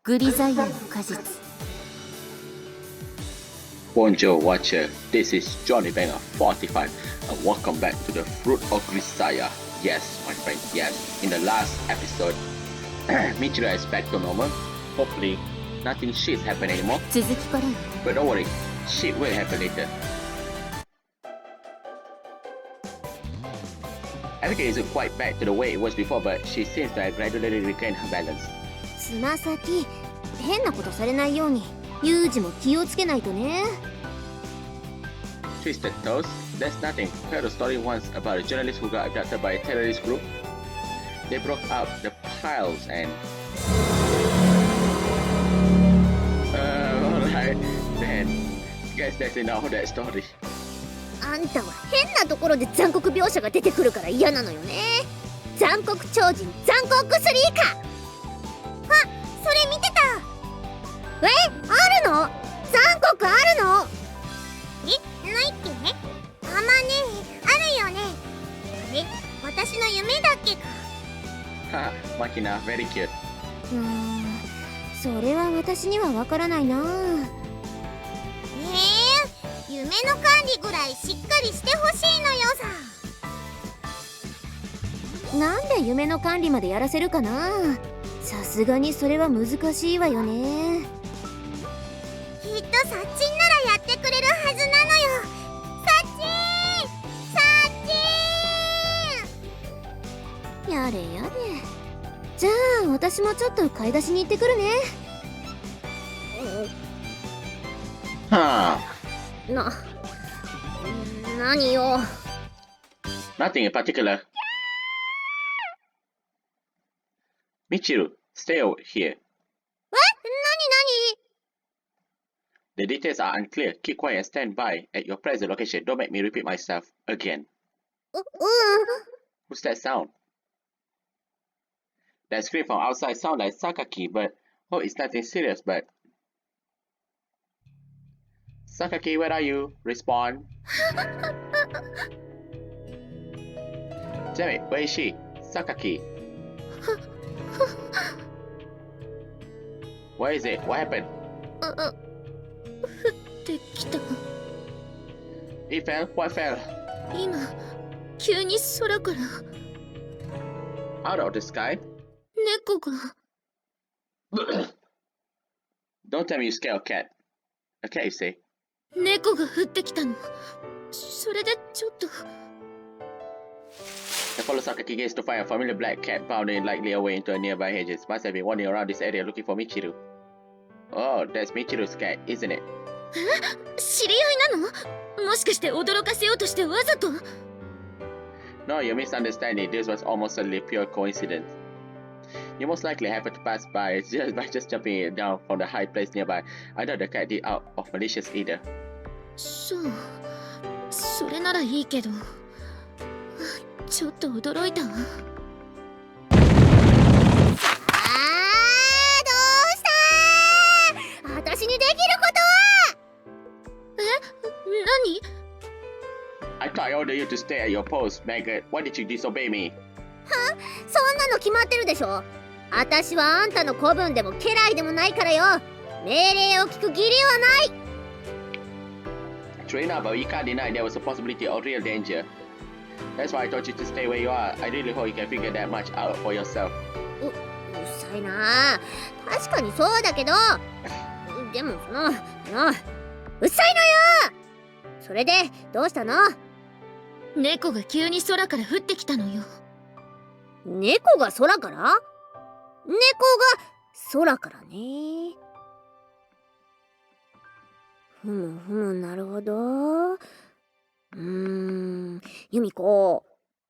グリザイアの果実。 Bonjour Watcher, this is Johnny Banger 45 and welcome back to the Fruit of Grisaia. Yes, my friend, yes. In the last episode, Michiru is back to normal. Hopefully, nothing shit happen anymore. 続きからよ。 But don't worry, shit will happen later. Everything isn't quite back to the way it was before, but she seems to have gradually regained her balance. つま先変なことされないようにユージも気をつけないとね。 Twisted toes? That's nothing. Heard a story once about a journalist who got abducted by a terrorist group. They broke up the piles and... alright, then. Guess that's enough of that story. あんたは変なところで残酷描写が出てくるから嫌なのよね。残酷超人残酷3か。あ、それ見てた。あるの？残酷あるの？ないってね。あまね、あるよね。私の夢だっけか。Haha, Makina, very cute. それは私にはわからないな。夢の管理ぐらいしっかりしてほしいのよさ。なんで夢の管理までやらせるかな。さすがにそれは難しいわよね。きっとサッチンならやってくれるはずなのよ。サッチンやれやれ。じゃあ私もちょっと買い出しに行ってくるね。Huh. 何よ。 Nothing in particular. Michiru, stay over here. 何 The details are unclear. Keep quiet and stand by at your present location. Don't make me repeat myself again. What's that sound? That scream from outside sounds like Sakaki, but oh, it's nothing serious, but... Sakaki, where are you? Respond. Damn it, where is she? Sakaki. Where is it? What happened? 降ってきた。 It fell? What fell? 今急に空から Out of the sky? 猫が。 Don't tell me you scared a cat. A cat, you say? 猫が降ってきたの。それでちょっと。 The fellow Sakaki gazed to find a familiar black cat bounding lightly away into a nearby hedges. Must have been wandering around this area looking for Michiru. Oh, that's Michiru's cat, isn't it? 知り合いなの？もしかして驚かせようとしてわざと？ No, you're misunderstanding. This was almost certainly pure coincidence. You most likely happened to pass by just jumping down from the high place nearby. I doubt the cat did out of malicious either. そう。それならいいけど。ちょっと驚いたわ。どうした？私にできることは？何？ I thought I ordered you to stay at your post, maggot. Why did you disobey me? そんなの決まってるでしょ。私はあんたの子分でも家来でもないからよ。命令を聞く義理はない。 True enough, but you can't deny there was a possibility of real danger. That's why I told you to stay where you are. I really hope you can figure that much out for yourself. うるさいな。確かにそうだけど。でもうるさいのよ。それでどうしたの？猫が急に空から降ってきたのよ。猫が空から？猫が空からね。なるほど。由美子、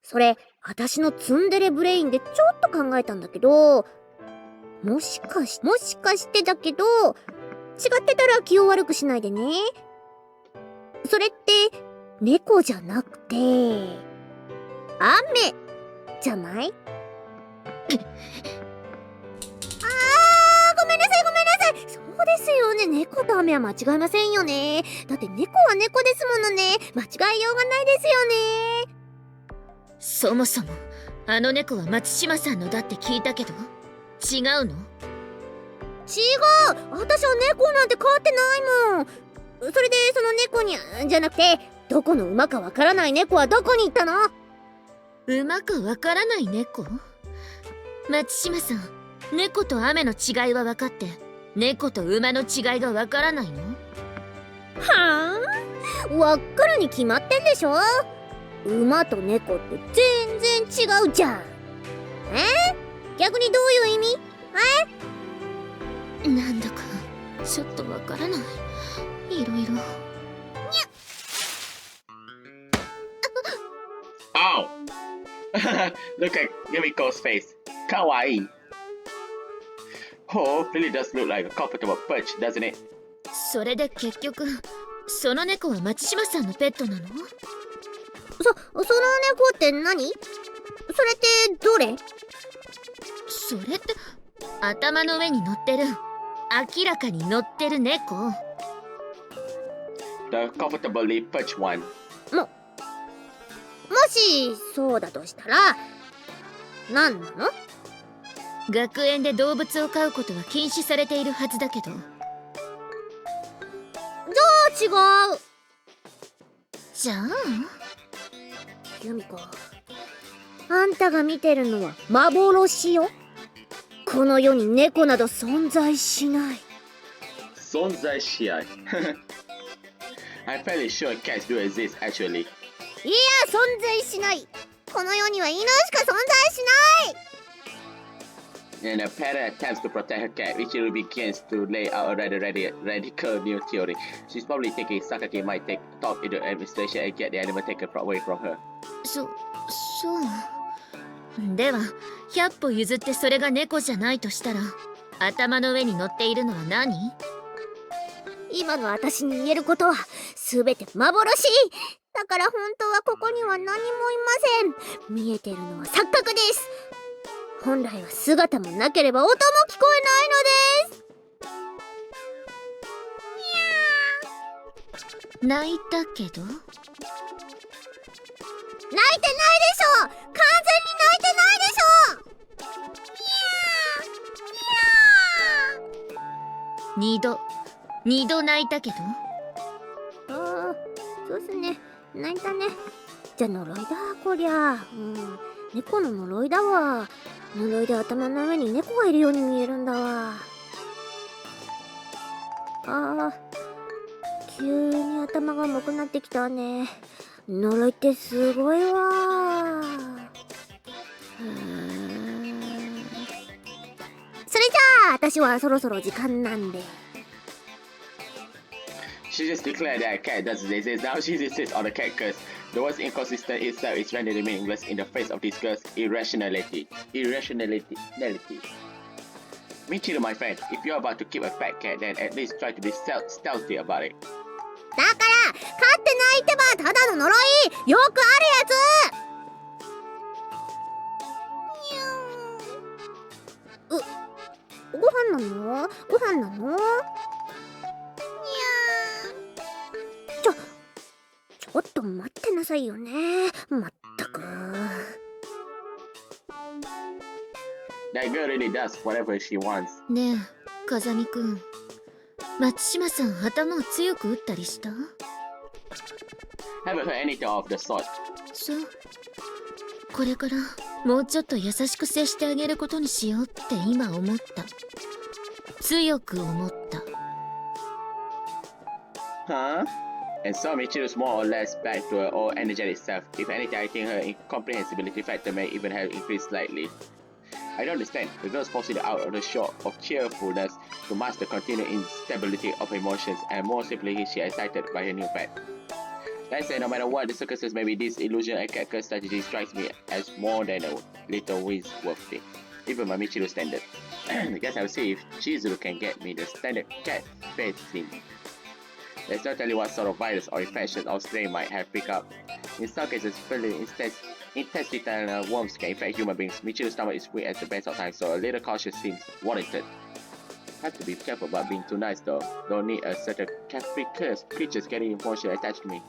それ私のツンデレブレインでちょっと考えたんだけど、もしかしてだけど、違ってたら気を悪くしないでね。それって猫じゃなくて雨じゃない？ごめんなさい。そうですよね。猫と雨は間違いませんよね。だって猫は猫ですものね。間違いようがないですよね。そもそもあの猫は松島さんのだって聞いたけど、違うの？私は猫なんて飼ってないもん。それでその猫にじゃなくて、どこの馬かわからない猫はどこに行ったの？馬かわからない猫？松島さん、猫と雨の違いは分かって、猫と馬の違いがわからないの？はあ、わっかるに決まってんでしょ。馬と猫って全然違うじゃん。逆にどういう意味？なんだかちょっとわからない。いろいろ。Oh! Look at Yumiko's face. Kawaii. Oh, really does look like a comfortable perch, doesn't it? それで結局、その猫は松島さんのペットなの？その猫って何？それってどれ？それって頭の上に乗ってる、明らかに乗ってる猫。The comfortably perched one. もしそうだとしたら何なの？学園で動物を飼うことは禁止されているはずだけど。じゃあ違う。じゃあユミコ、あんたが見てるのは幻よ。この世に猫など存在しない。存在しない。I'm fairly sure cats do exist actually. いや、存在しない。この世には犬しか存在しない。And a parent attempts to protect her cat, Michiru begins to lay out a rather radical new theory. She's probably thinking Sakaki might talk into administration and get the animal taken away from her. そう。では、100歩譲ってそれが猫じゃないとしたら、頭の上に乗っているのは何？今の私に言えることは全て幻。だから本当はここには何もいません。見えてるのは錯覚です。本来は姿もなければ音も聞こえないのです。泣いたけど？泣いてないでしょ。完全に泣いてないでしょ。二度泣いたけど？ああ、そうっすね。泣いたね。じゃあ呪いだこりゃ。猫の呪いだわ。呪いで頭の上に猫がいるように見えるんだわ。急に頭が重くなってきたね。呪いってすごいわ。それじゃあ私はそろそろ時間なんで。She just declared that a cat doesn't exist. Now she insists on the cat curse. The word inconsistent itself is rendered meaningless in the face of this girl's irrationality. Michiru, my friend, if you're about to keep a fat cat, then at least try to be stealthy about it. だから飼ってないってばただの呪い。よくあるやつ。ご飯なの？ご飯なの？ちょっと待ってなさいよね。まったく。That girl really does whatever she wants. ねえ、風見くん。松島さん、頭を強く打ったりした？ Haven't heard anything of the sort. そう。これからもうちょっと優しく接してあげることにしようって今思った。強く思った。Huh? And so Michiru's more or less back to her old energetic self. If anything, I think her incomprehensibility factor may even have increased slightly. I don't understand. The girl's forcing out of the shore of cheerfulness to mask the continued instability of emotions, and more simply, she is excited by her new pet. Let's say, no matter what the circumstances may be, this illusion and cat curse strategy strikes me as more than a little worthy, even by Michiru's standard. I guess I'll see if Chizuru can get me the standard cat face theme. There's not telling what sort of virus or infection or strain might have picked up. In some cases, fairly intestinal worms can infect human beings. Michiru's stomach is weak at the best of times, so a little caution seems warranted. Have to be careful about being too nice though. Don't need a certain capricious creatures getting emotionally attached to me.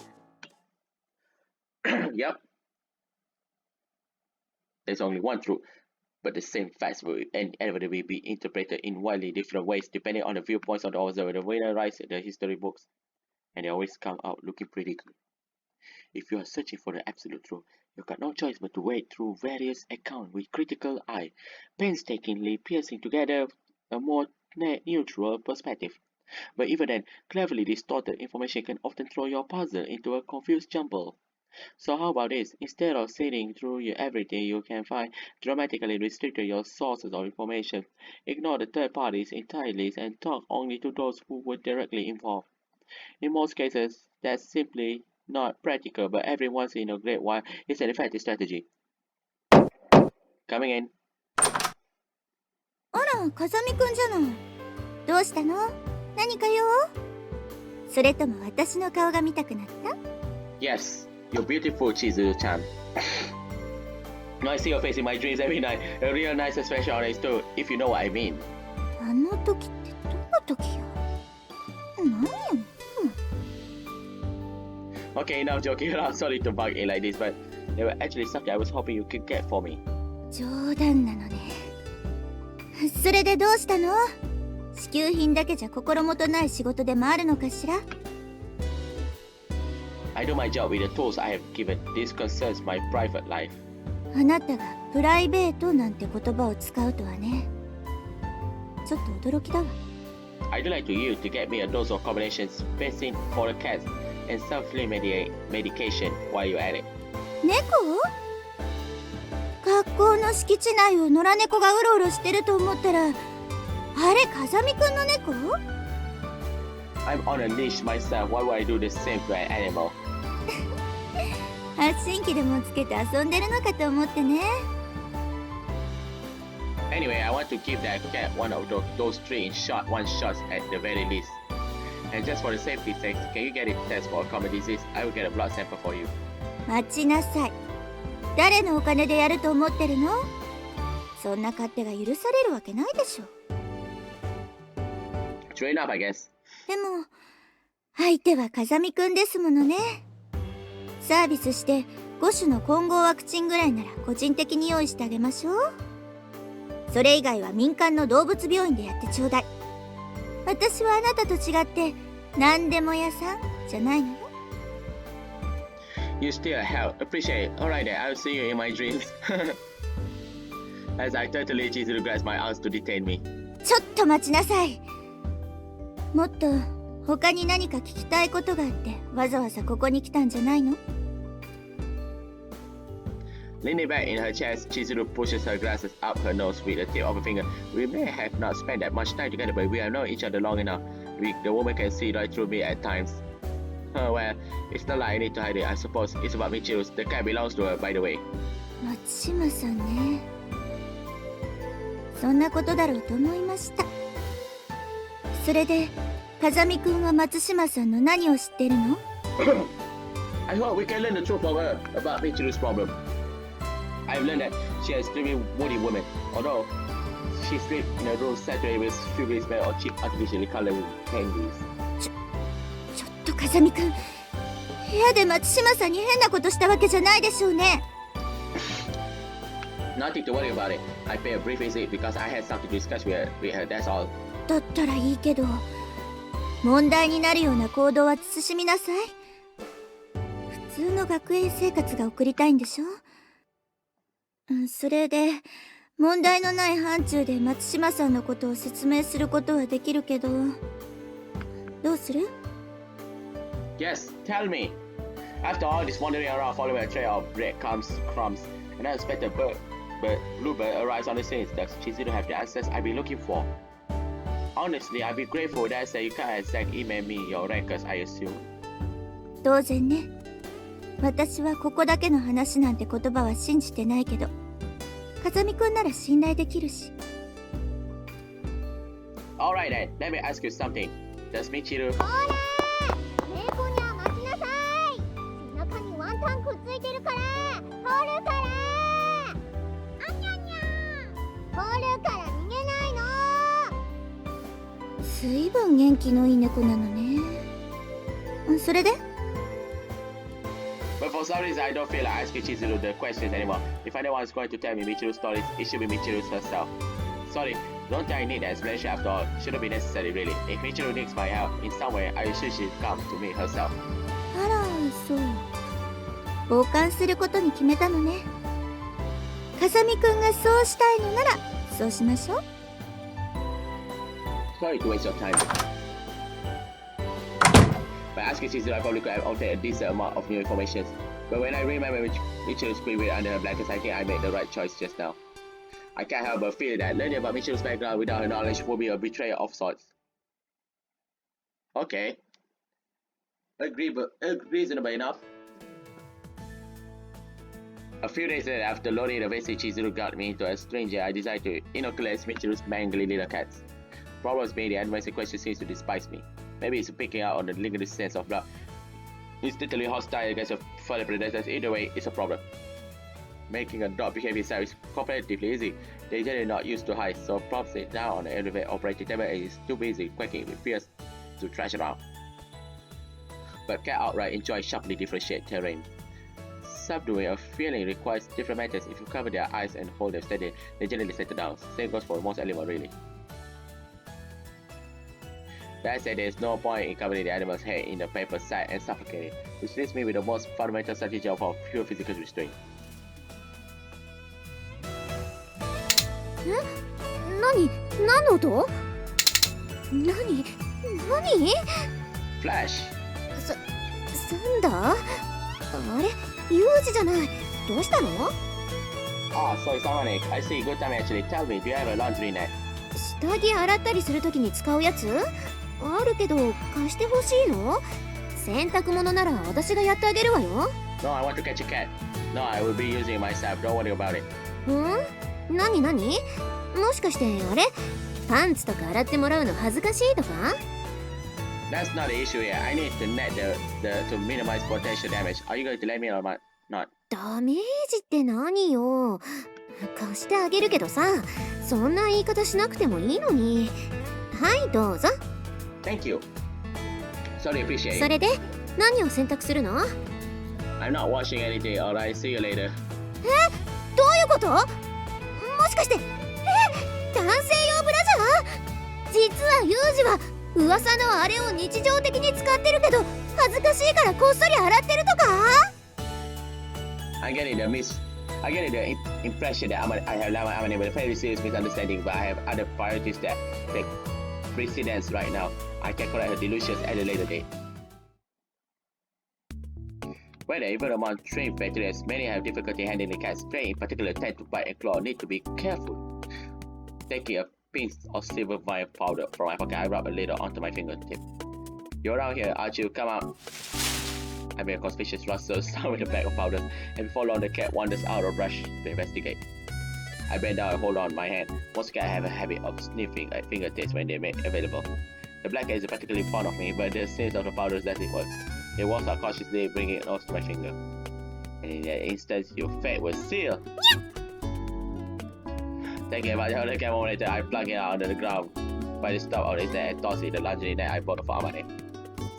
Yep. There's only one truth. but the same facts will inevitably be interpreted in widely different ways depending on the viewpoints of the author. The winner writes the history books, and they always come out looking pretty good. If you are searching for the absolute truth, you've got no choice but to wade through various accounts with critical eye, painstakingly piecing together a more neutral perspective. But even then, cleverly distorted information can often throw your puzzle into a confused jumble. So how about this? Instead of sitting through everything you can find, dramatically restrict your sources of information, ignore the third parties entirely, and talk only to those who were directly involved. In most cases, that's simply not practical, but every once in a great while, it's an effective strategy. Coming in. あら、風見くんじゃない。どうしたの？何か用？それとも私の顔が見たくなった？ Yes, you're beautiful, Chizuru-chan. I see your face in my dreams every night. A real nice expression on it too, if you know what I mean. あの時ってどの時よ？何よ？Okay, now joking around. Sorry to bug in like this, but they were actually something I was hoping you could get for me. 冗談なのね。それでどうしたの？支給品だけじゃ心もとない仕事でもあるのかしら？ I do my job with the tools I have given. This concerns my private life. あなたがプライベートなんて言葉を使うとはね。ちょっと驚きだわ。I'd like you to get me a dose of combinations, medicine for the cats, and some flea medication while you're at it. 猫？学校の敷地内を野良猫がうろうろしてると思ったら、あれ風見くんの猫？ I'm on a leash myself. Why would I do the same to an animal? 発信機でもつけて遊んでるのかと思ってね。Anyway, I want to give that cat one of those 3 one shots at the very least. And just for the safety sake, can you get it tested for a common disease? I will get a blood sample for you. 待ちなさい。誰のお金でやると思ってるの？そんな勝手が許されるわけないでしょ。True enough, I guess. でも相手は風見くんですものね。サービスして5種の混合ワクチンぐらいなら個人的に用意してあげましょう。それ以外は民間の動物病院でやってちょうだい。私はあなたと違って何でも屋さんじゃないのよ。You still help. Appreciate it. Alright then, I'll see you in my dreams. As I totally choose to grasp my arms to detain me. ちょっと待ちなさい。もっと他に何か聞きたいことがあってわざわざここに来たんじゃないの？ Leaning back in her chest, Chizuru pushes her glasses up her nose with the tip of her finger. We may have not spent that much time together, but we have known each other long enough. The woman can see right through me at times. Well, it's not like I need to hide it, I suppose. It's about Michiru. The cat belongs to her, by the way. 松島さんね。そんなことだろうと思いました。それで風見くんは松島さんの何を知ってるの？ I hope we can learn the truth from her about Michiru's problem. I've learned that she has 3 moody women, although she sleeps in a room saturated with sugary smell or cheap artificially colored candies. ちょっと風見くん、部屋で松島さんに変なことしたわけじゃないでしょうね。Nothing to worry about it. I pay a brief visit because I had something to discuss with her, that's all. だったらいいけど、問題になるような行動は慎みなさい。普通の学園生活が送りたいんでしょ？それで問題のない範疇で松島さんのことを説明することはできるけど、どうする？ Yes, tell me. After all this wandering around following a trail of breadcrumbs, an unexpected bluebird arrives on the scene. Does Chizuru have the answers I've been looking for? Honestly, I'd be grateful that you can't exactly email me your records, I assume. 当然ね。私はここだけの話なんて言葉は信じてないけど、風見くんなら信頼できるし。Alright then, let me ask you something. Does Michiru... ほらー、猫には待ちなさい。背中にワンタンくっついてるから掘るからあにゃにゃ掘るから逃げないの。ずいぶん元気のいい猫なのね。それで？ But for some reason, I don't feel like asking Chizuru the questions anymore. If anyone is going to tell me Michiru's stories, it should be Michiru herself. Sorry, don't think I need an explanation after all. Shouldn't be necessary, really. If Michiru needs my help in some way, I should she come to me herself. あら、そう。傍観することに決めたのね。風見くんがそうしたいのなら、そうしましょう。Sorry to waste your time. By asking Chizuru, I probably could have obtained a decent amount of new information. But when I remember Michiru's screaming under her blankets, I think I made the right choice just now. I can't help but feel that learning about Michiru's background without her knowledge would be a betrayal of sorts. Okay. Reasonable enough. A few days later, after loading the visit Chizuru got me into a stranger, I decided to inoculate Michiru's mangly little cats. Problems being the animals in question seems to despise me. Maybe it's picking out on the lingering sense of blood. Instantly hostile against a further predators. Either way, it's a problem. Making a dog behave itself is comparatively easy. They're generally not used to heights, so props it down on the elevator operating table and is too busy quaking with fears to trash around. But cat outright enjoy sharply differentiated terrain. Subduing a feeling requires different methods. If you cover their eyes and hold them steady, they generally settle down. Same goes for most animals, really. That said, there is no point in covering the animal's head in the paper sack and suffocating, which leaves me with the most fundamental strategy of our pure physical restraint. 何の音？何？ Flash! サンダー？あれ？ユージじゃない。どうしたの？ Ah, so it's ironic. I see. Good time actually. Tell me, do you have a laundry net? 下着洗ったりするときに使うやつ？あるけど貸してほしいの？洗濯物なら私がやってあげるわよ。No, I want to catch a cat. No, I will be using it myself. Don't worry about it. 何？もしかしてあれ？パンツとか洗ってもらうの恥ずかしいとか？ That's not the issue here. I need to net to minimize potential damage. Are you going to let me or not? ダメージって何よ？貸してあげるけどさ、そんな言い方しなくてもいいのに。はい、どうぞ。Thank you. Sorry, appreciate it. それで何を選択するの？ I'm not watching anything. Alright, see you later. どういうこと？もしかして、男性用ブラジャー？実はユージは噂のあれを日常的に使ってるけど、恥ずかしいからこっそり洗ってるとか？ I get it, the impression that I'm unable to very serious misunderstanding, but I have other priorities that take precedence right now. I can correct her delusions at a later date. Whether even among trained veterans, many have difficulty handling cats. Prey in particular tend to bite and claw. Need to be careful. Taking a pinch of silver vine powder from my pocket, I rub a little onto my fingertip. You're around here, aren't you? Come out. I make a conspicuous rustle sound with a bag of powders, and before long the cat wanders out of brush to investigate. I bend down and hold on my hand. Most cats have a habit of sniffing at fingertips when they're made available. The black cat is particularly fond of me, but the scent of the powders doesn't work. It walks out cautiously, bringing it close to my finger. And in that instant, your fate was sealed. Thinking about the other cat moment later, I plug it out under the ground by the stop of its neck and toss it in the laundry net I bought for Amane.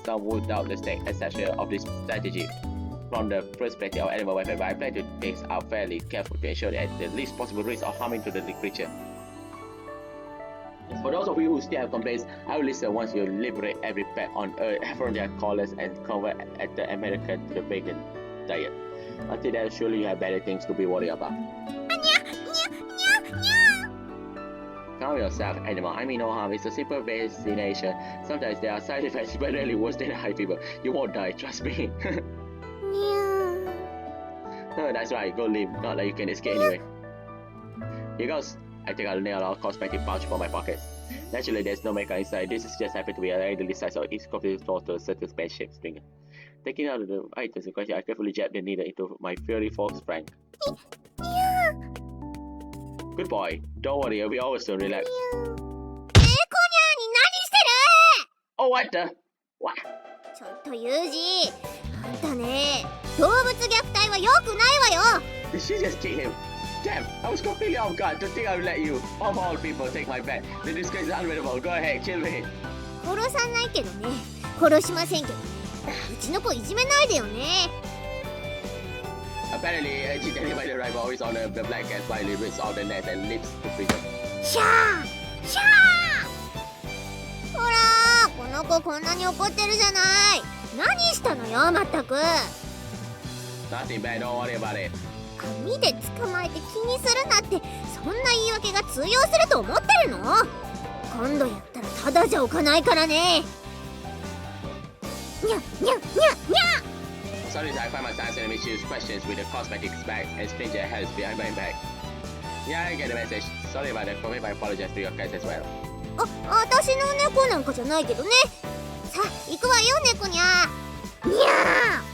Some would doubt the exception of this strategy from the perspective of animal welfare, but I plan to take out fairly careful to ensure that the least possible risk of harming to the creature. For those of you who still have complaints, I will listen once you liberate every pet on Earth from their collars and convert at the American to the vegan diet. Until then, surely you have better things to be worried about. Calm yourself, animal. I mean no harm. It's a simple vaccination. Sometimes there are side effects, but rarely worse than a high fever. You won't die, trust me. That's right, go live. Not that you can escape anyway. Here goes. I take out a nail cosmetic pouch from my pocket. Naturally, there's no makeup inside. This is just happened to be a regularly size, so it's completely stored to a certain space-shaped string. Taking out the items in question, I carefully jab the needle into my furry fox Frank. Good boy. Don't worry, we always so relax. Oh, what the? What? ちょっとユージ、あんたね、動物虐待は良くないわよ。 Did she just kick him? Damn, I was completely off guard to think I would let you, of all people, take my pet. The disgrace is unreadable. Go ahead, kill me. 殺さないけどね。殺しませんけどね。うちの子いじめないでよね。Apparently, she's by the rival is on the black cat finally rips all the nest and leaps to freedom. シャーシャーほらー、この子こんなに怒ってるじゃない。何したのよ、まったく。 Nothing bad, don't worry about it. 網で捕まえて気にするなって、そんな言い訳が通用すると思ってるの？今度やったらただじゃおかないからね。にゃにゃにゃにゃ。 Sorry, I find myself answering Michiru's questions with a cosmetics bag and stranger hands behind my back. Yeah, I get the message. Sorry about that. Convey my apologies to your guys as well. 私の猫なんかじゃないけどね。さあ、行くわよ、猫にゃ。にゃー。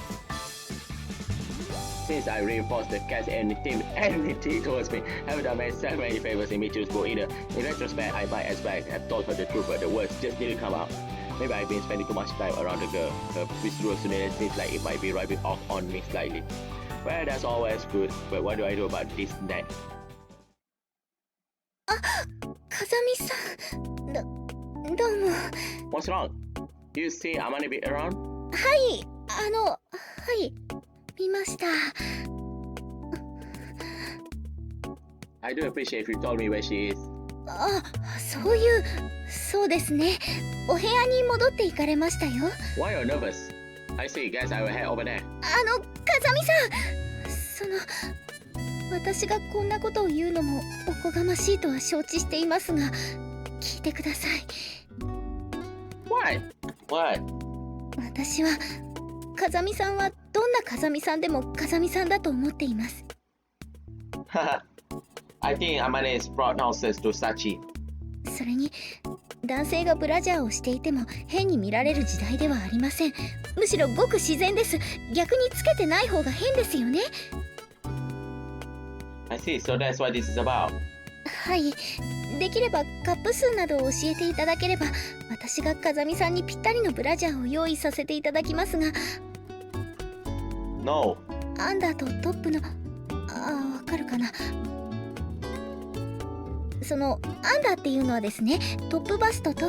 Since I reinforced the cat's enmity towards me, I haven't done myself many favors in Michiru's book either. In retrospect, I might as well have told her the truth, but the words just didn't come out. Maybe I've been spending too much time around the girl. Her visual seems like it might be rubbing off on me slightly. Well, that's always good, but what do I do about this next? 風見さん、どうも。 What's wrong? You see Amane be around? はい、はい、見ました。 I do appreciate if you told me where she is. そうですね。お部屋に戻って行かれましたよ。 Why are you nervous? I see, guess I will head over there. 風見さん、私がこんなことを言うのもおこがましいとは承知していますが、聞いてください。 What? 私は風見さんはどんな風見さんでも風見さんだと思っています。 I think Amane is brought nonsense to Sachi. それに男性がブラジャーをしていても変に見られる時代ではありません。むしろごく自然です。逆につけてない方が変ですよね。 I see, so that's what this is about. はい、できればカップ数などを教えていただければ、私が風見さんにぴったりのブラジャーを用意させていただきますが。 No. アンダーとトップのわかるかな。そのアンダーっていうのはですね、トップバストと。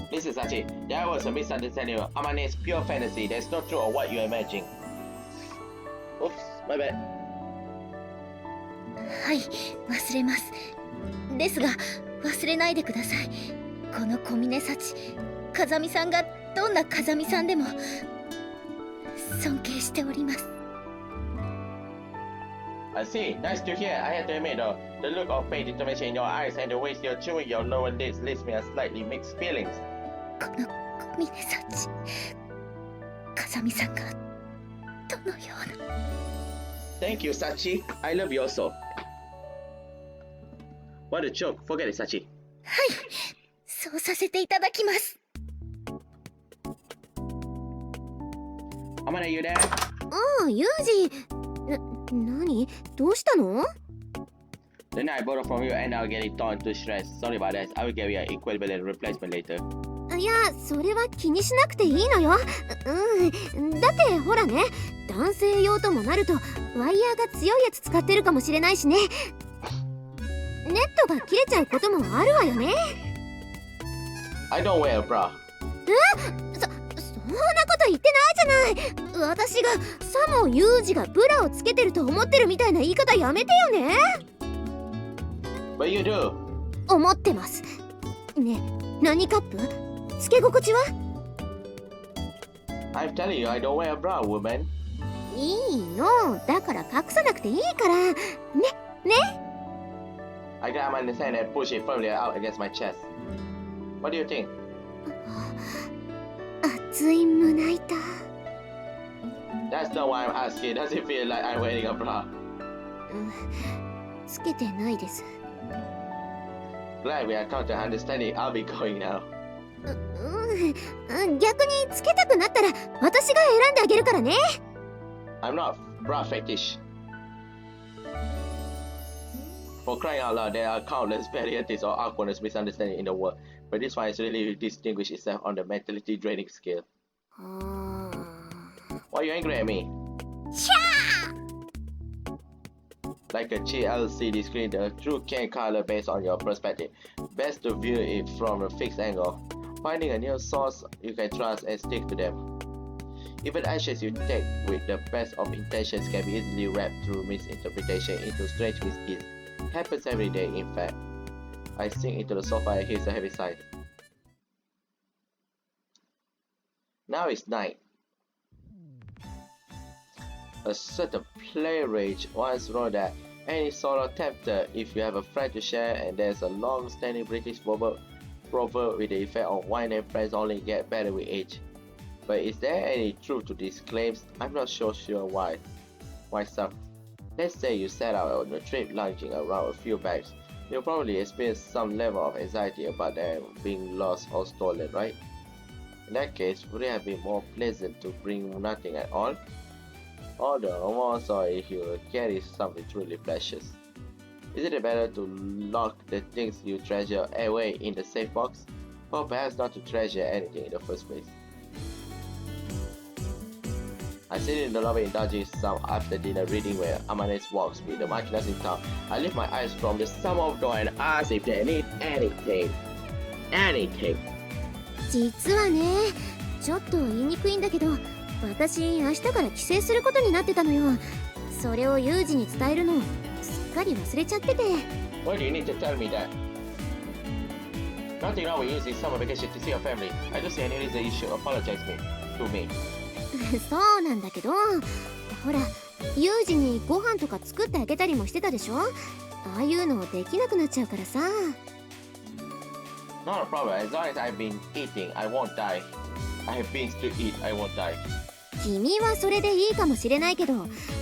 Listen, Sachi, that was a misunderstanding. Amane is pure fantasy. There's no truth of what you imagine. Oops, my bad. はい、忘れます。ですが忘れないでください。この小峰幸、風見さんがどんな風見さんでも尊敬しております。 I see. Nice to hear. I have to admit, though, the look of faith, determination in your eyes and the way you're chewing your lower lips leaves me a slightly mixed feelings. この小峰幸、風見さんがどのような。 Thank you, Sachi. I love you also. What a joke. Forget it, Sachi. はい、そうさせていただきます。 Amane, you there? ユージ、何？どうしたの？ The night I borrowed from you and I'll get it torn to shreds. Sorry about that. I will give you an equivalent replacement later. いや、それは気にしなくていいのよ。だってほらね、男性用ともなるとワイヤーが強いやつ使ってるかもしれないしね。ネットが切れちゃうこともあるわよね。 I don't wear a bra. そんなこと言ってないじゃない。私がさもユージがブラをつけてると思ってるみたいな言い方やめてよね。 But you do. 思ってます。ね、何カップ？つけ心地は？ I'm telling you, I don't wear a bra, woman. いいの。だから隠さなくていいから。ね。 I grab my hand and push it firmly out against my chest. What do you think? 熱い胸板。 That's not why I'm asking. Does it feel like I'm wearing a bra? つけてないです。 Glad we have come to understanding. I'll be going now. 逆につけたくなったら私が選んであげるからね。 I'm not bra fetish. For crying out loud, there are countless varieties of awkwardness, misunderstanding in the world, but this one has really distinguished itself on the mentally draining scale. Why are you angry at me? Like a cheap LCD screen, the truth can color based on your perspective. Best to view it from a fixed angle. Finding a new source you can trust and stick to them. Even actions you take with the best of intentions can be easily wrapped through misinterpretation into strange misdeeds. Happens every day, in fact. I sink into the sofa and heave a heavy sigh. Now it's night. A certain playrage once wrote that any solo tempter if you have a friend to share, and there's a long-standing British proverb with the effect of wine and friends only get better with age. But is there any truth to these claims? I'm not so sure why. Why some? Let's say you set out on a trip lounging around a few bags. You'll probably experience some level of anxiety about them being lost or stolen, right? In that case, would it have been more pleasant to bring nothing at all? Although I'm more sorry if you carry something truly precious. Isn't it better to lock the things you treasure away in the safe box? Or perhaps not to treasure anything in the first place? I sit in the lobby indulging some after dinner reading where Amanes walks with the machinas in town. I lift my eyes from the sum of door and ask if they need anything. Anything. 実はね、ちょっと言いにくいんだけど、私明日から帰省することになってたのよ。それをユージに伝えるのすっかり忘れちゃってて。Why do you need to tell me that? Nothing wrong with using summer vacation to see your family. I don't see any reason you should apologize to me. そうなんだけど、ほら、ユージにご飯とか作ってあげたりもしてたでしょ。ああいうのできなくなっちゃうからさ。Not a problem. As long as I've been eating, I won't die. I have beans to eat. I won't die. 君はそれでいいかもしれないけど、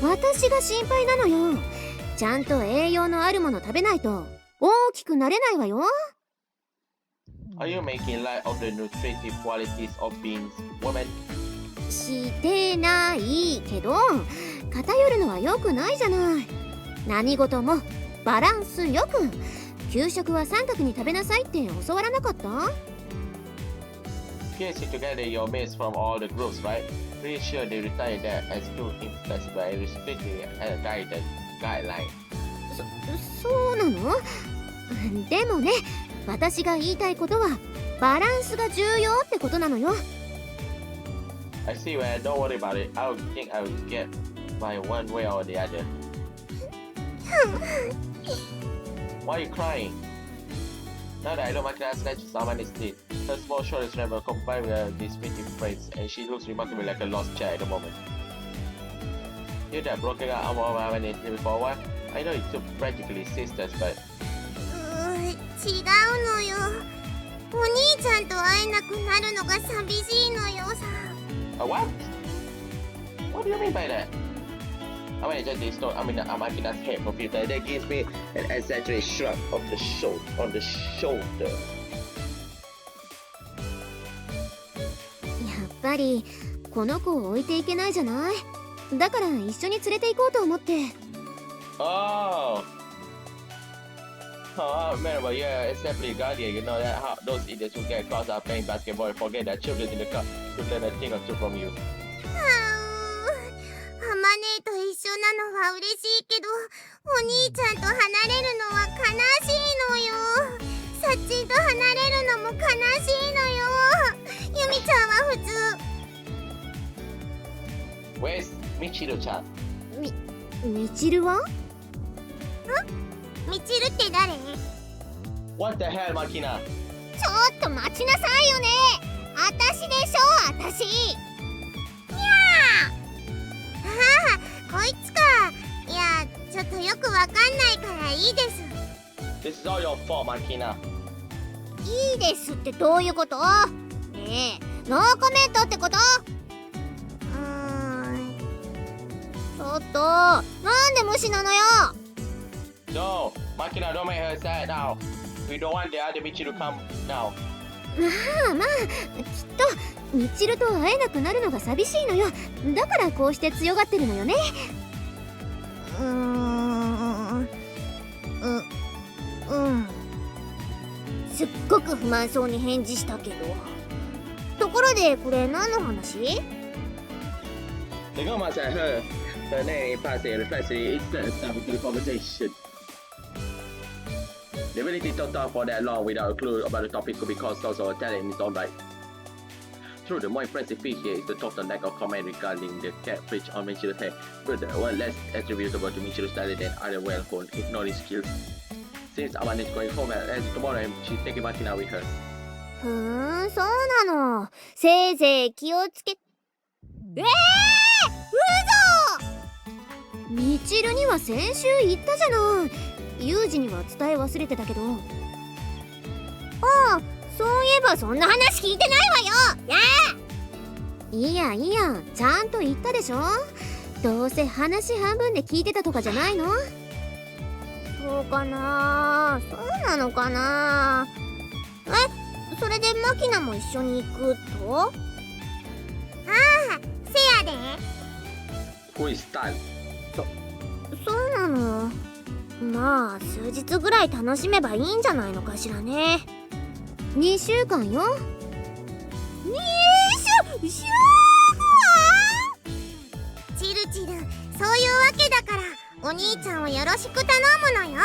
私が心配なのよ。ちゃんと栄養のあるもの食べないと大きくなれないわよ。Are you making light of the nutritive qualities of beans, woman? してないけど、偏るのは良くないじゃない。何事もバランスよく。給食は三角に食べなさいって教わらなかった？ Piecing together your meals from all the groups, right? Pretty sure they retired that as too inflexible and restricting a guideline. そうなの？でもね、私が言いたいことはバランスが重要ってことなのよ。I see, man. Don't worry about it. I think I will get by one way or the other. Why are you crying? Now that I know my class snatches someone is dead. Her small shoulders tremble combined with her dismissive phrase, and she looks remarkably like a lost child at the moment. You're that broken arm of our nation before what? I know you two practically sisters, but... 違うのよ。お兄ちゃんと会えなくなるのが寂しいのよさ。A what? What do you mean by that? I mean, just this note, Amakina's head for people. That gives me an exaggerated shrug of the on the shoulder. やっぱりこの子を置いていけないじゃない。だから一緒に連れて行こうと思って。Oh, I remember, yeah, it's definitely Guardian. You know that how those idiots who get caught are playing basketball and forget that children in the cup could learn a thing or two from you. ハマネーと一緒なのは嬉しいけど、お兄ちゃんと離れるのは悲しいのよ。サッチンと離れるのも悲しいのよ。ユミちゃんは普通。Where's Michiru-chan? ミチルは？ミチルって誰？ What the hell, Makina? ちょっと待ちなさいよね。あたしでしょ、あたし。にゃー。ああ、こいつか。いや、ちょっとよくわかんないからいいです。This is all your fault, Makina. いいですってどういうこと？ねえ、ノーコメントってこと？ちょっと、なんで無視なのよ。No, Makina, don't make her sad now. We don't want the other Michiru to come now. まあまあ、きっとミチルと会えなくなるのが寂しいのよ。だからこうして強がってるのよね。すっごく不満そうに返事したけど。ところでこれ何の話？ The girl must have heard her name passing and reflexively insert herself into the conversation. The ability to talk for that long without a clue about the topic could be called also a talent in its own right. True, the more impressive feat here is the total lack of comment regarding the catfish on Michiru's head, but the one less attributable to Michiru's talent than other well-honed ignoring skills. Since Amanda is going home as tomorrow and she's taking Martina with her. そうなの。せいぜい気をつけ。嘘！みちるには先週言ったじゃない。ユージには伝え忘れてたけど。ああ、そういえばそんな話聞いてないわよ。やあ。いいやいいや、ちゃんと言ったでしょ。どうせ話半分で聞いてたとかじゃないの？そうかな、そうなのかな。それでマキナも一緒に行くと？ああ、せやで。Who is Stan? そうなの。まあ数日ぐらい楽しめばいいんじゃないのかしらね。2週間よ。2週間？チルチル、そういうわけだからお兄ちゃんをよろしく頼むのよ。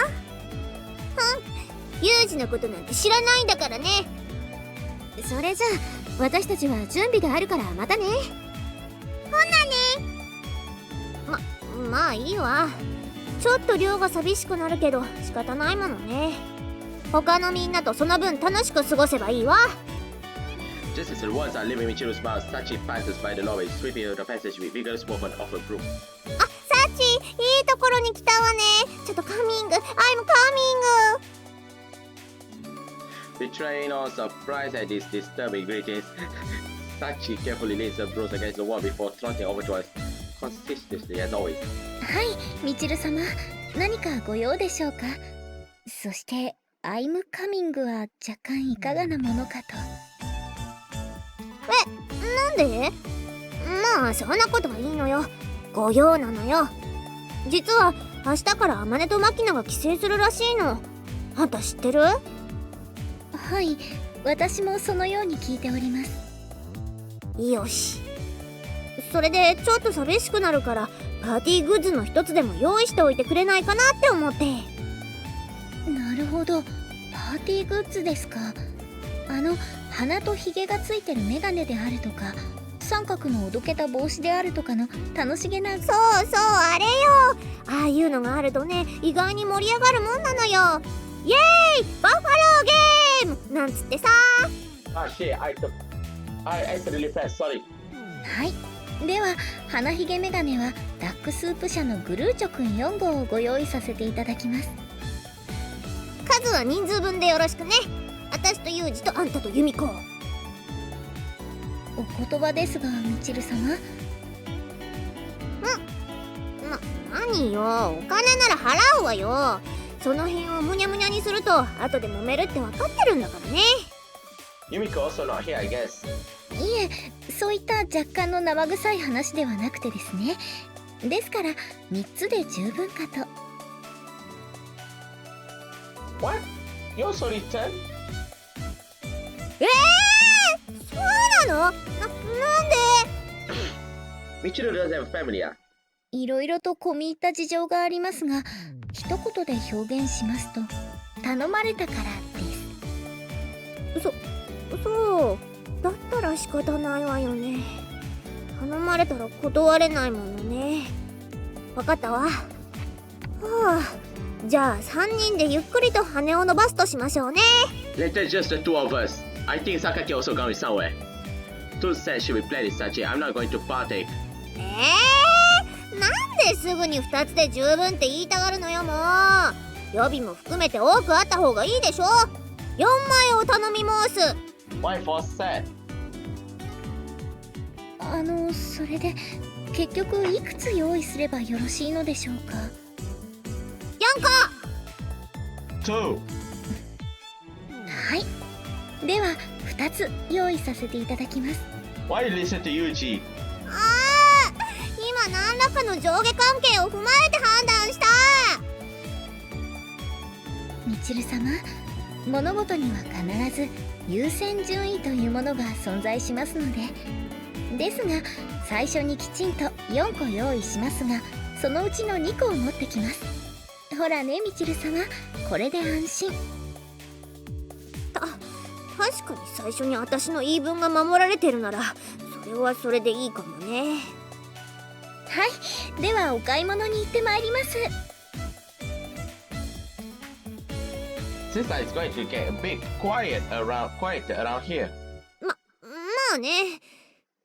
ユージのことなんて知らないんだからね。それじゃあ私たちは準備があるからまたね。ほんなね。まあいいわ。ちょっと量が寂しくなるけど仕方ないものね。他のみんなとその分楽しく過ごせばいいわ。Just as the ones are leaving Michiru's mouth, Sachi passes by the lobby, sweeping the passage with vigorous movement of a broom. あ、サチ、いいところに来たわね。ちょっとカミング、I'm coming. Betraying all surprise at these disturbing greetings, Sachi carefully lays her broom against the wall before trotting over to us, consistently as always. はい、みちる様、何かご用でしょうか。そしてアイムカミングは若干いかがなものかと。なんで？まあそんなことはいいのよ。ご用なのよ。実は明日からアマネとマキナが帰省するらしいの。あんた知ってる？はい、私もそのように聞いております。よし。それでちょっと寂しくなるからパーティーグッズの一つでも用意しておいてくれないかなって思って。なるほど、パーティーグッズですか。鼻とひげがついてるメガネであるとか、三角のおどけた帽子であるとかの楽しげな。そうそう、あれよ。ああいうのがあるとね、意外に盛り上がるもんなのよ。イエーイバッファローゲームなんつってさ。Ah shit, I accidentally pressed, sorry. はい、では鼻ひげメガネはダックスープ社のグルーチョくん4号をご用意させていただきます。数は人数分でよろしくね。私とユージとあんたとユミコ。お言葉ですが、みちる様。何よ、お金なら払うわよ。その辺をむにゃむにゃにすると後で揉めるって分かってるんだからね。Yumiko also not here, I guess. いえ、そういった若干の生臭い話ではなくてですね。ですから3つで十分かと。What? You also returned? そうなの？なんで？ Michiru doesn't have a family, ah? いろいろと込み入った事情がありますが、一言で表現しますと、頼まれたからです。そうだったら仕方ないわよね。頼まれたら断れないものね。わかったわ。はあ、じゃあ3人でゆっくりと羽を伸ばすとしましょうね。 Later, just the two of us. I think Sakaki also gone with somewhere. Two said she will play this Sachi. I'm not going to partake. なんですぐに2つで十分って言いたがるのよ。もう予備も含めて多くあった方がいいでしょ。4枚を頼みます。 Why for set? それで結局いくつ用意すればよろしいのでしょうか。4個。 Two. はい、では2つ用意させていただきます。 Why you listen to Yuji? 今何らかの上下関係を踏まえて判断した。みちる様、物事には必ず優先順位というものが存在しますので。ですが最初にきちんと4個用意しますが、そのうちの2個を持ってきます。ほらね、みちる様、これで安心。確確かに最初に私の言い分が守られてるならそれはそれでいいかもね。はい、ではお買い物に行ってまいります。Seems like it's going to get a bit quiet around here. まあね。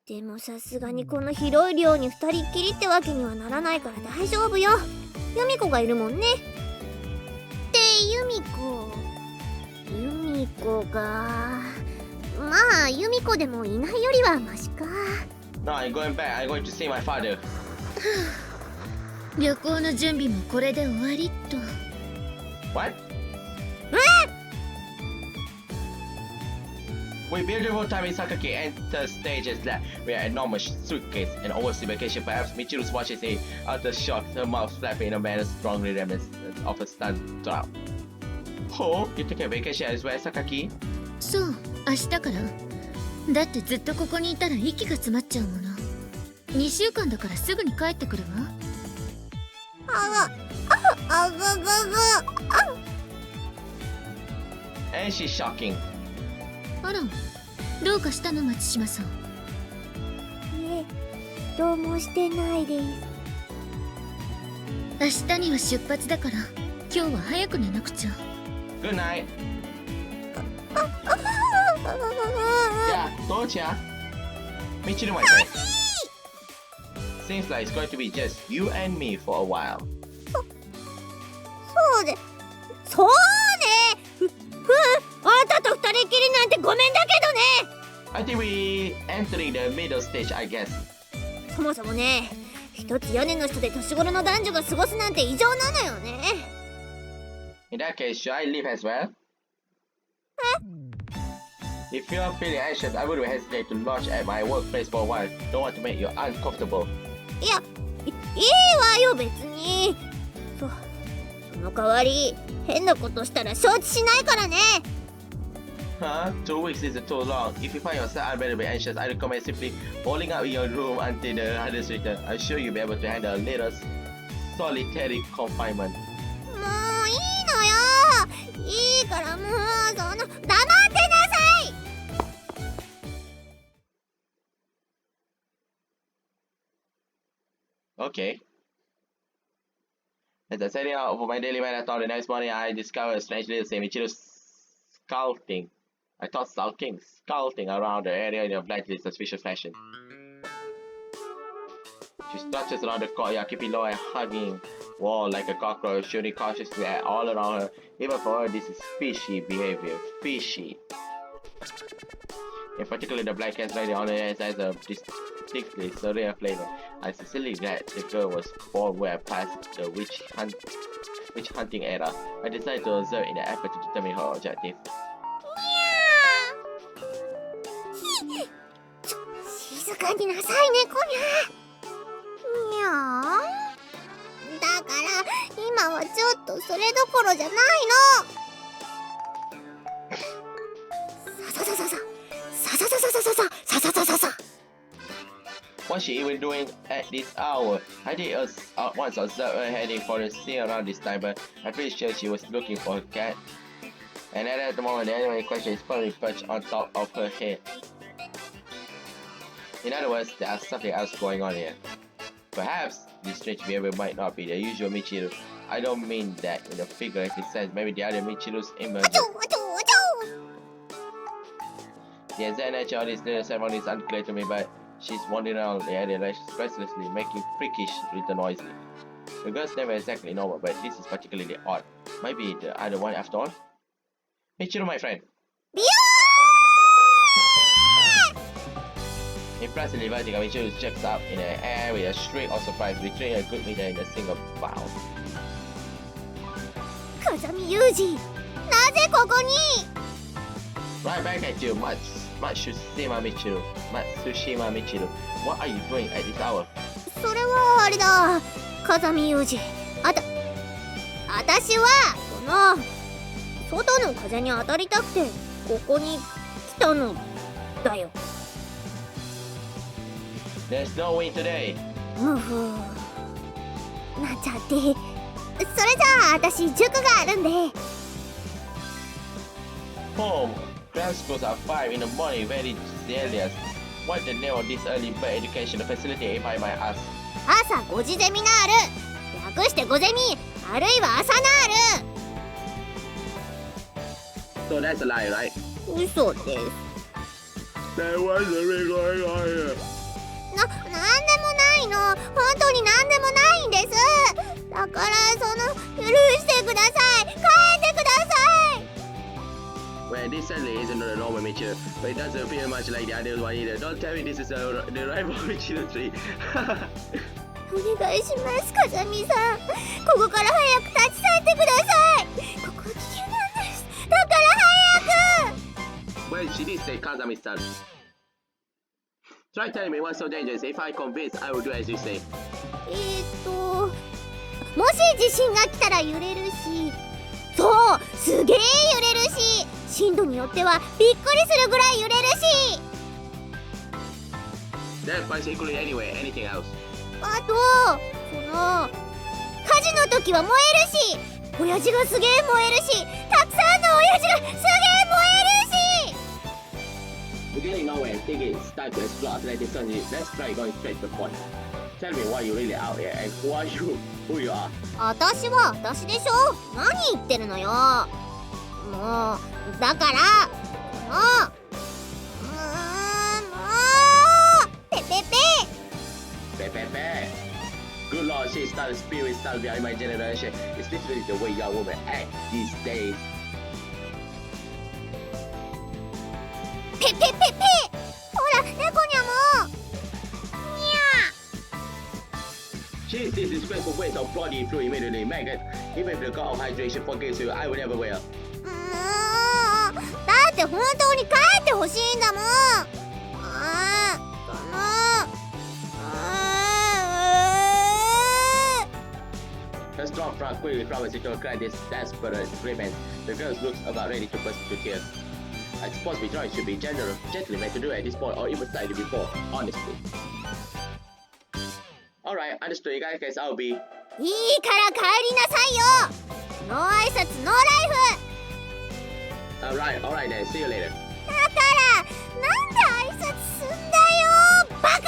でもさすがにこの広い寮に2人っきりってわけにはならないから大丈夫よ。由美子がいるもんね。って由美子がまあ由美子でもいないよりはマシか。 No, I'm going back. I'm going to see my father. 旅行の準備もこれで終わりっと。 What? We beautiful time in Sakaki enter stages that we are enormous suitcase and overseas vacation. Perhaps Michiru's watches a outer shot, her mouth flapping in a manner strongly reminiscent of a stunned drought. Oh, you take a vacation elsewhere, Sakaki? そう、明日から。だってずっとここにいたら息が詰まっちゃうもの。2週間だからすぐに帰ってくるわ。And she's shocking. あら、どうかしたの松島さん。いえ、どうもしてないです。明日には出発だから今日は早く寝なくちゃ。 Good night. Yeah, told ya. Michiru, my friend. Seems like it's going to be just you and me for a while. そうね。あんたと二人きりなんてごめんだけどね。 I think we entering the middle stage, I guess. そもそもね、一つ屋根の下で年頃の男女が過ごすなんて異常なのよね。 In that case, should I leave as well? If you're feeling anxious, I wouldn't hesitate to lodge at my workplace for a while. Don't want to make you uncomfortable. いや、いいわよ別に。その代わり変なことしたら承知しないからね。 Huh? 2 weeks isn't too long. If you find yourself unbearably anxious, I recommend simply holding out in your room until the others return. I'm sure you'll be able to handle a little solitary confinement. もういいのよ。いいからもう黙ってなさい。 Okay. As I set out for my daily marathon the next morning, I discovered a strange little Michiru scouting around the area in a blindly suspicious fashion. She strutters around the courtyard, keeping low and hugging wall like a cockroach, shooting cautiously at all around her. Even for her, this is fishy behavior. Fishy. In particular, the black cat lady on the head has a distinctly surreal flavor. I'm sincerely glad the girl was born well past the witch hunting era. I decided to observe in an effort to determine her objective. 静かになさいねこにゃ。にゃー。だから今はちょっとそれどころじゃないの。さささささささささささささささ。 What's she even doing at this hour? I did once observe her heading for the sea around this time, but I'm pretty sure she was looking for her cat. And at the moment, the animal in question is probably perched on top of her head. In other words, there's something else going on here. Perhaps this strange behavior might not be the usual Michiru. I don't mean that in a figurative sense. Maybe the other Michiru's emerged. The exact nature of this little ceremony is unclear to me, but she's wandering around the area restlessly, making freakish little noises. The girl's never exactly normal, but this is particularly odd. Might be the other one after all. Michiru, my friend. Impressively vertical, Michiru checks up in the air with a shriek of surprise, betraying a good leader in a single bound. 風見裕二、なぜここに？ Right back at you, Matsushima Michiru. What are you doing at this hour? それはあれだ、風見裕二。私は外の風に当たりたくてここに来たのだよ。There's no wind today. むふなんちゃって。それじゃあ私塾があるんで。Home. Cram schools are 5 in the morning, very zealous. What the name of this early bird educational facility, if I might ask? 朝5時ゼミナール、略して5ゼミ、あるいは朝ナー So that's a lie, right? ル。嘘です。That was a real lie. なんでもないの。本当になんでもないんです。だから許してください。帰ってください。 Well, this certainly isn't the normal Michiru, but it doesn't feel much like the other one either. Don't tell me this is the rival Michiru 3. お願いします、風見さん。ここから早く立ち去ってください。ここは危険なんです。だから早く。 Well, she did say Kazami-san. Try telling me what's so dangerous. If I convince, I will do as you say. もし地震が来たら揺れるし、そう、すげえ揺れるし、震度によってはびっくりするぐらい揺れるし。 That basically anyway, anything else? あと、火事の時は燃えるし、親父がすげえ燃えるし、たくさんの親父がすげえ燃えるし。 We're getting nowhere and thinking it's time to explore Atlantic Sun. Let's try going straight to the point. Tell me why you're really out here and who are you? Who you are? 私は私でしょ。何言ってるのよ。もうだからもうペペペ Pepe. Good lord, she's started spirit style behind my generation. It's literally the way young women act these days. ペペペペ。ほら猫にゃもにゃ。 Jeez, this disgraceful waste of body fluid immediately. Maggot, even if the god of hydration forgives you, I will never will. だって本当に帰ってほしいんだもん。Her strong front quickly crowds into a cry this desperate grievance. The girl looks about ready to burst into tears. I suppose withdrawing should be gently meant to do at this point or even slightly before, honestly. Alright, understood. In that case, I'll be... いいから帰りなさいよ。ノー挨拶ノーライフ。 Alright then, see you later. だからなんで挨拶すんだよバカ。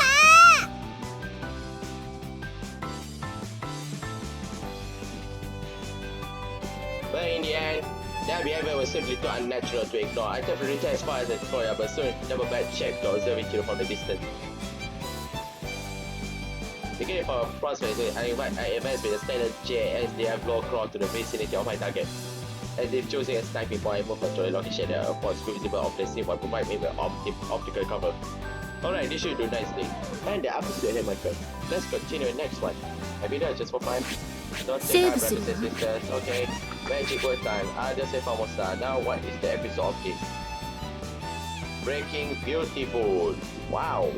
But in the end, that behavior was simply too unnatural to ignore. I definitely returned as far as I could, but soon never bad shape to observe Michiru from the distance. Beginning from a prospect, I advance with a standard JSDF low crawl to the vicinity of my target. As if choosing a sniping point, I move control location at a point visible of the scene while provide me with optical cover. Alright, this should do nicely. And the episode here, my friend. Let's continue the next one. Maybe that's just for fun. Don't take our brothers and sisters, okay? Magic word time. I'll just say Famosa. Now what is the episode of this? Breaking Beautiful. Wow.